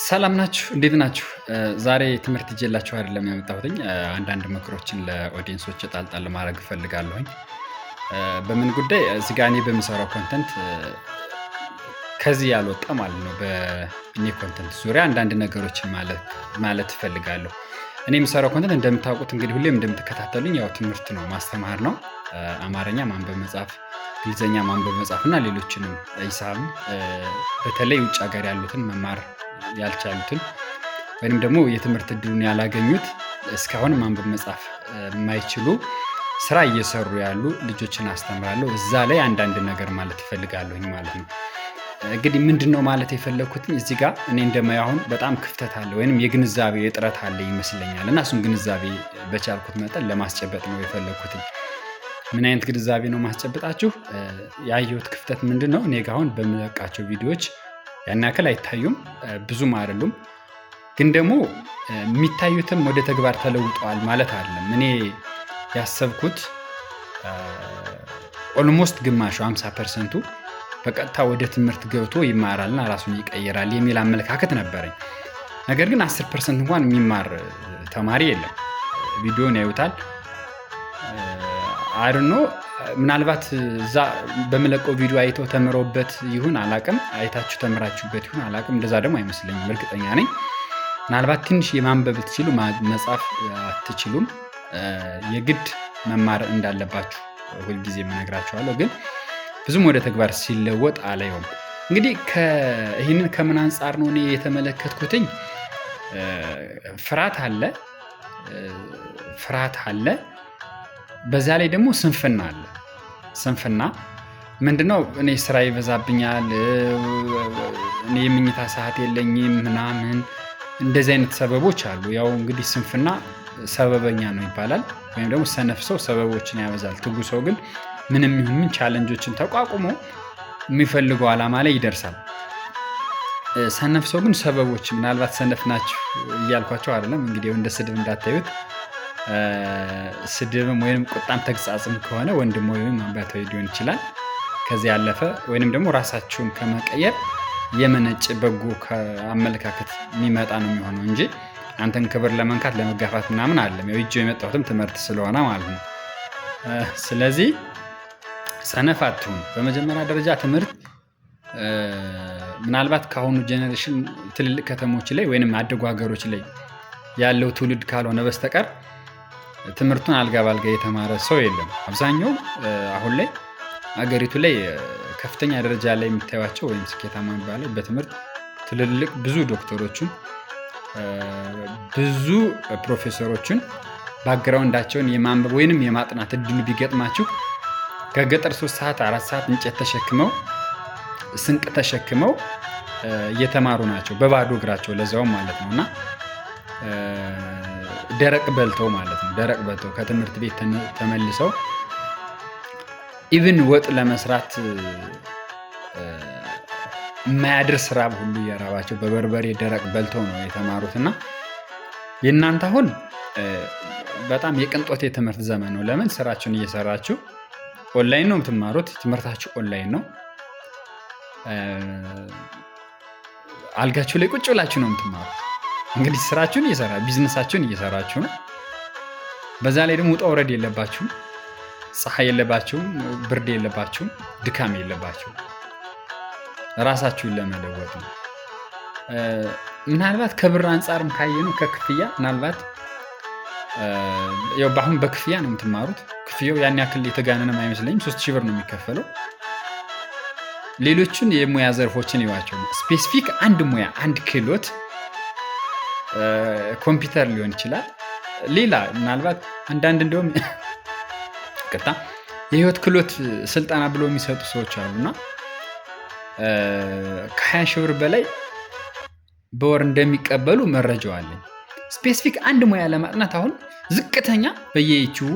ሰላም ናችሁ? እንዴት ናችሁ? ዛሬ ትምህርት ይዤላችሁ አይደለም የመጣሁትኝ። አንዳንድ ምክሮችን ለኦዲየንሶች ጣል ማድረግ እፈልጋለሁኝ። በምን ጉዳይ? እዚህ ጋር እኔ በምሰራው ኮንተንት ከዚህ ያልወጣ ማለት ነው። በእኔ ኮንተንት ዙሪያ አንዳንድ ነገሮችን ማለት እፈልጋለሁ። እኔ የምሰራው ኮንተንት እንደምታውቁት እንግዲህ ሁሌም እንደምትከታተሉኝ ያው ትምህርት ነው፣ ማስተማር ነው። አማርኛ ማንበብ መጻፍ፣ እንግሊዝኛ ማንበብ መጻፍ እና ሌሎችንም ሂሳብም በተለይ ውጭ ሀገር ያሉትን መማር ያልቻሉትን ወይንም ደግሞ የትምህርት እድሉን ያላገኙት እስካሁን ማንበብ መጻፍ የማይችሉ ስራ እየሰሩ ያሉ ልጆችን አስተምራለሁ። እዛ ላይ አንዳንድ ነገር ማለት እፈልጋለሁኝ ማለት ነው። እንግዲህ ምንድነው ማለት የፈለኩት እዚህ ጋር እኔ እንደማየው አሁን በጣም ክፍተት አለ ወይንም የግንዛቤ እጥረት አለ ይመስለኛል እና እሱን ግንዛቤ በቻልኩት መጠን ለማስጨበጥ ነው የፈለኩት። ምን አይነት ግንዛቤ ነው ማስጨበጣችሁ? ያየሁት ክፍተት ምንድነው? እኔ ጋር አሁን በምለቃቸው ቪዲዮዎች ያን ያክል አይታዩም፣ ብዙም አይደሉም። ግን ደግሞ የሚታዩትም ወደ ተግባር ተለውጠዋል ማለት አይደለም። እኔ ያሰብኩት ኦልሞስት ግማሹ 50%ቱ በቀጥታ ወደ ትምህርት ገብቶ ይማራልና ራሱን ይቀይራል የሚል አመለካከት ነበረኝ። ነገር ግን 10% እንኳን የሚማር ተማሪ የለም። ቪዲዮን ያዩታል አይደኖ ምናልባት እዛ በመለቀው ቪዲዮ አይተው ተምረውበት ይሁን አላቅም፣ አይታችሁ ተምራችሁበት ይሁን አላቅም። እንደዛ ደግሞ አይመስለኝም፣ እርግጠኛ ነኝ። ምናልባት ትንሽ የማንበብ ትችሉ መጻፍ አትችሉም፣ የግድ መማር እንዳለባችሁ ሁልጊዜ የምነግራችኋለሁ። ግን ብዙም ወደ ተግባር ሲለወጥ አላየውም። እንግዲህ ይህንን ከምን አንጻር ነው እኔ የተመለከትኩትኝ? ፍርሃት አለ፣ በዛ ላይ ደግሞ ስንፍና አለ። ስንፍና ምንድነው? እኔ ስራ ይበዛብኛል፣ እኔ የምኝታ ሰዓት የለኝም ምናምን፣ እንደዚህ አይነት ሰበቦች አሉ። ያው እንግዲህ ስንፍና ሰበበኛ ነው ይባላል፣ ወይም ደግሞ ሰነፍ ሰው ሰበቦችን ያበዛል። ትጉ ሰው ግን ምንም ይሁን ምን ቻሌንጆችን ተቋቁሞ የሚፈልገው ዓላማ ላይ ይደርሳል። ሰነፍ ሰው ግን ሰበቦች፣ ምናልባት ሰነፍ ናችሁ እያልኳቸው አይደለም እንግዲህ እንደ ስድብ እንዳታዩት። ስድብም ወይንም ቁጣም ተግሳጽም ከሆነ ወንድም ወይም አባታዊ ሊሆን ይችላል። ከዚህ ያለፈ ወይንም ደግሞ ራሳችሁን ከመቀየር የመነጭ በጎ አመለካከት የሚመጣ ነው የሚሆነው እንጂ አንተን ክብር ለመንካት ለመጋፋት ምናምን አይደለም። ያው ይዤው የመጣሁትም ትምህርት ስለሆነ ማለት ነው። ስለዚህ ሰነፍ አትሁኑ። በመጀመሪያ ደረጃ ትምህርት ምናልባት ከአሁኑ ጄኔሬሽን ትልልቅ ከተሞች ላይ ወይንም አደጉ ሀገሮች ላይ ያለው ትውልድ ካልሆነ በስተቀር ትምህርቱን አልጋ ባልጋ የተማረ ሰው የለም። አብዛኛው አሁን ላይ አገሪቱ ላይ ከፍተኛ ደረጃ ላይ የምታዩቸው ወይም ስኬታማ የሚባለው በትምህርት ትልልቅ ብዙ ዶክተሮችን ብዙ ፕሮፌሰሮችን ባክግራውንዳቸውን የማንበብ ወይንም የማጥናት እድሉ ቢገጥማችሁ ከገጠር 3 ሰዓት 4 ሰዓት እንጨት ተሸክመው ስንቅ ተሸክመው እየተማሩ ናቸው፣ በባዶ እግራቸው ለዛውም ማለት ነውና ደረቅ በልተው ማለት ነው። ደረቅ በልተው ከትምህርት ቤት ተመልሰው ኢቭን ወጥ ለመስራት የማያድር ስራ ሁሉ እየራባቸው በበርበሬ ደረቅ በልተው ነው የተማሩትና የእናንተ አሁን በጣም የቅንጦት የትምህርት ዘመን ነው። ለምን? ስራችሁን እየሰራችሁ ኦንላይን ነው የምትማሩት። ትምህርታችሁ ኦንላይን ነው። አልጋችሁ ላይ ቁጭ ብላችሁ ነው የምትማሩት። እንግዲህ ስራችሁን ቢዝነሳችሁን እየሰራችሁ ነው። በዛ ላይ ደግሞ ውጣ ውረድ የለባችሁም፣ ፀሐይ የለባችሁም፣ ብርድ የለባችሁም፣ ድካም የለባችሁም። ራሳችሁን ለመለወጥ ነው። ምናልባት ከብር አንጻርም ካየነው ከክፍያ ምናልባት ያው በአሁን በክፍያ ነው የምትማሩት። ክፍያው ያን ያክል የተጋነነም አይመስለኝም። 3000 ብር ነው የሚከፈለው። ሌሎችን የሙያ ዘርፎችን ይዋቸው። ስፔሲፊክ አንድ ሙያ አንድ ክህሎት ኮምፒውተር ሊሆን ይችላል። ሌላ ምናልባት አንዳንድ እንደውም የህይወት ክህሎት ስልጠና ብሎ የሚሰጡ ሰዎች አሉና ከ20,000 ብር በላይ በወር እንደሚቀበሉ መረጃው አለኝ። ስፔሲፊክ አንድ ሙያ ለማጥናት አሁን ዝቅተኛ በየዩቲዩቡ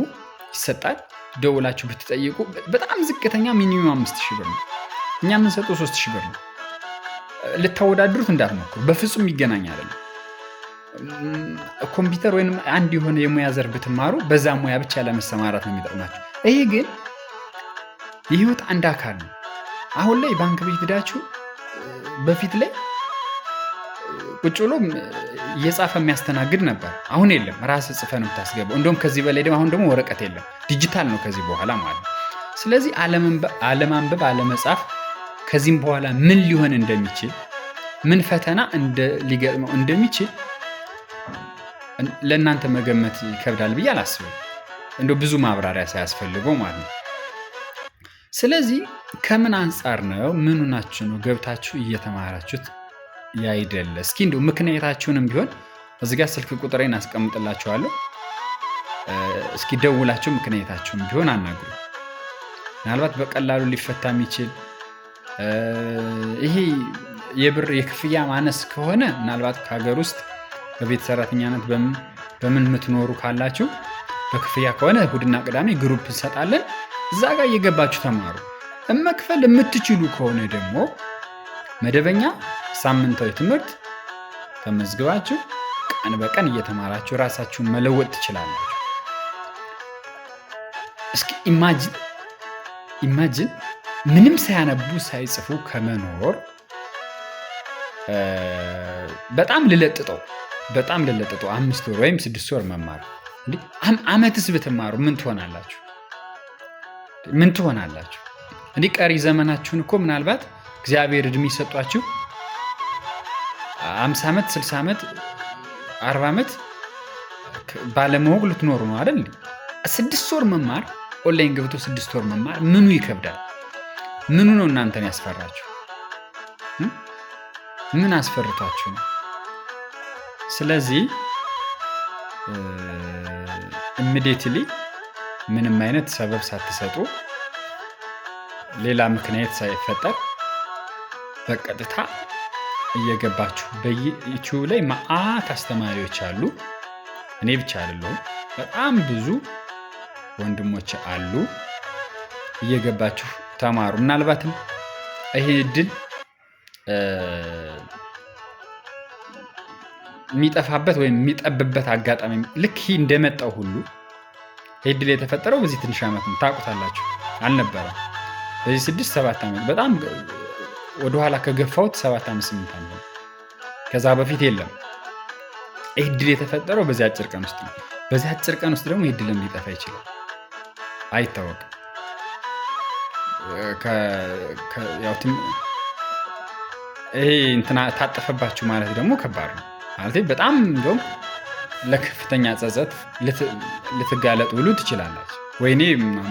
ይሰጣል። ደውላችሁ ብትጠይቁ በጣም ዝቅተኛ ሚኒመም 5,000 ብር ነው። እኛ የምንሰጠው 3,000 ብር ነው። ልታወዳድሩት እንዳትሞክሩ፣ በፍጹም ይገናኝ አይደለም። ኮምፒውተር ወይንም አንድ የሆነ የሙያ ዘርፍ ብትማሩ በዛ ሙያ ብቻ ለመሰማራት ነው የሚጠቅማችሁ። ይሄ ግን የህይወት አንድ አካል ነው። አሁን ላይ ባንክ ቤት ሄዳችሁ በፊት ላይ ቁጭ ብሎ እየጻፈ የሚያስተናግድ ነበር። አሁን የለም፣ ራስህ ጽፈህ ነው የምታስገባው። እንደውም ከዚህ በላይ ደግሞ አሁን ደግሞ ወረቀት የለም፣ ዲጂታል ነው ከዚህ በኋላ ማለት ነው። ስለዚህ አለማንበብ አለመጻፍ ከዚህም በኋላ ምን ሊሆን እንደሚችል ምን ፈተና ሊገጥመው እንደሚችል ለእናንተ መገመት ይከብዳል ብዬ አላስብም፣ እንደው ብዙ ማብራሪያ ሳያስፈልገው ማለት ነው። ስለዚህ ከምን አንጻር ነው ምኑ ናችሁ ነው ገብታችሁ እየተማራችሁት ያይደለ? እስኪ እንደው ምክንያታችሁንም ቢሆን እዚህ ጋር ስልክ ቁጥሬን አስቀምጥላችኋለሁ። እስኪ ደውላችሁ ምክንያታችሁን ቢሆን አናግሩ። ምናልባት በቀላሉ ሊፈታ የሚችል ይሄ የብር የክፍያ ማነስ ከሆነ ምናልባት ከሀገር ውስጥ በቤት ሰራተኛነት በምን የምትኖሩ ካላችሁ በክፍያ ከሆነ እሁድና ቅዳሜ ግሩፕ እንሰጣለን። እዛ ጋር እየገባችሁ ተማሩ። መክፈል የምትችሉ ከሆነ ደግሞ መደበኛ ሳምንታዊ ትምህርት ተመዝግባችሁ ቀን በቀን እየተማራችሁ ራሳችሁን መለወጥ ትችላላችሁ። እስኪ ኢማጂን ምንም ሳያነቡ ሳይጽፉ ከመኖር በጣም ልለጥጠው 5 ወር ወይም 6 ወር መማር አመትስ ብትማሩ ምን ትሆናላችሁ? እንዲህ ቀሪ ዘመናችሁን እኮ ምናልባት እግዚአብሔር እድሜ ሰጧችሁ 50 ዓመት 60 ዓመት 40 ዓመት ባለማወቅ ልትኖሩ ነው አይደል? 6 ወር መማር ኦንላይን ገብቶ 6 ወር መማር ምኑ ይከብዳል? ምኑ ነው እናንተን ያስፈራችሁ? ምን አስፈርቷችሁ ነው? ስለዚህ ኢሚዲየትሊ ምንም አይነት ሰበብ ሳትሰጡ ሌላ ምክንያት ሳይፈጠር በቀጥታ እየገባችሁ በዩቲዩብ ላይ መዓት አስተማሪዎች አሉ። እኔ ብቻ አይደለሁም፣ በጣም ብዙ ወንድሞች አሉ። እየገባችሁ ተማሩ። ምናልባትም ይሄ እድል የሚጠፋበት ወይም የሚጠብበት አጋጣሚ ልክ እንደመጣው ሁሉ እድል የተፈጠረው በዚህ ትንሽ ዓመት ነው። ታውቁታላችሁ፣ አልነበረም በዚህ 6-7 ዓመት በጣም ወደኋላ ከገፋሁት 7 ዓመት 8 ዓመት ከዛ በፊት የለም። ይህ እድል የተፈጠረው በዚህ አጭር ቀን ውስጥ ነው። በዚህ አጭር ቀን ውስጥ ደግሞ እድልም ሊጠፋ ይችላል፣ አይታወቅም። ይሄ እንትና ታጠፈባችሁ ማለት ደግሞ ከባድ ነው ማለት በጣም እንደውም ለከፍተኛ ጸጸት ልትጋለጡ ሁሉ ትችላላችሁ፣ ወይኔ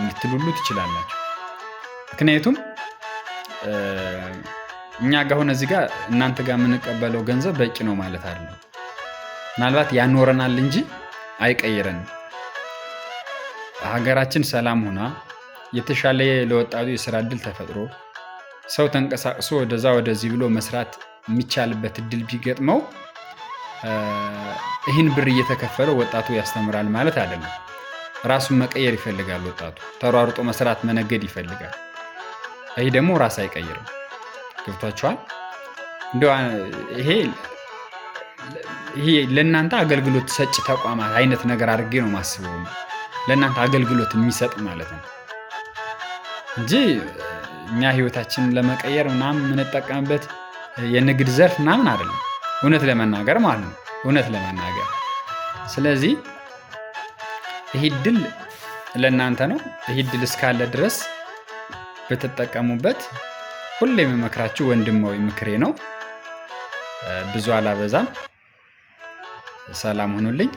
ልትሉ ሁሉ ትችላላችሁ። ምክንያቱም እኛ ጋር ሆነ እዚህ ጋር እናንተ ጋር የምንቀበለው ገንዘብ በቂ ነው ማለት አይደለም። ምናልባት ያኖረናል እንጂ አይቀይረንም። ሀገራችን ሰላም ሆና የተሻለ ለወጣቱ የስራ እድል ተፈጥሮ ሰው ተንቀሳቅሶ ወደዛ ወደዚህ ብሎ መስራት የሚቻልበት እድል ቢገጥመው ይህን ብር እየተከፈለው ወጣቱ ያስተምራል ማለት አይደለም። ራሱን መቀየር ይፈልጋል ወጣቱ፣ ተሯሩጦ መስራት መነገድ ይፈልጋል። ይህ ደግሞ ራስ አይቀይርም። ገብቷችኋል? እንደው ይሄ ለእናንተ አገልግሎት ሰጪ ተቋማት አይነት ነገር አድርጌ ነው ማስበው፣ ለእናንተ አገልግሎት የሚሰጥ ማለት ነው እንጂ እኛ ህይወታችንን ለመቀየር ምናምን የምንጠቀምበት የንግድ ዘርፍ ምናምን አይደለም። እውነት ለመናገር ማለት ነው፣ እውነት ለመናገር። ስለዚህ ይህ እድል ለእናንተ ነው። ይህ እድል እስካለ ድረስ በተጠቀሙበት። ሁሌ የምመክራችሁ ወንድማዊ ምክሬ ነው። ብዙ አላበዛም። ሰላም ሁኑልኝ።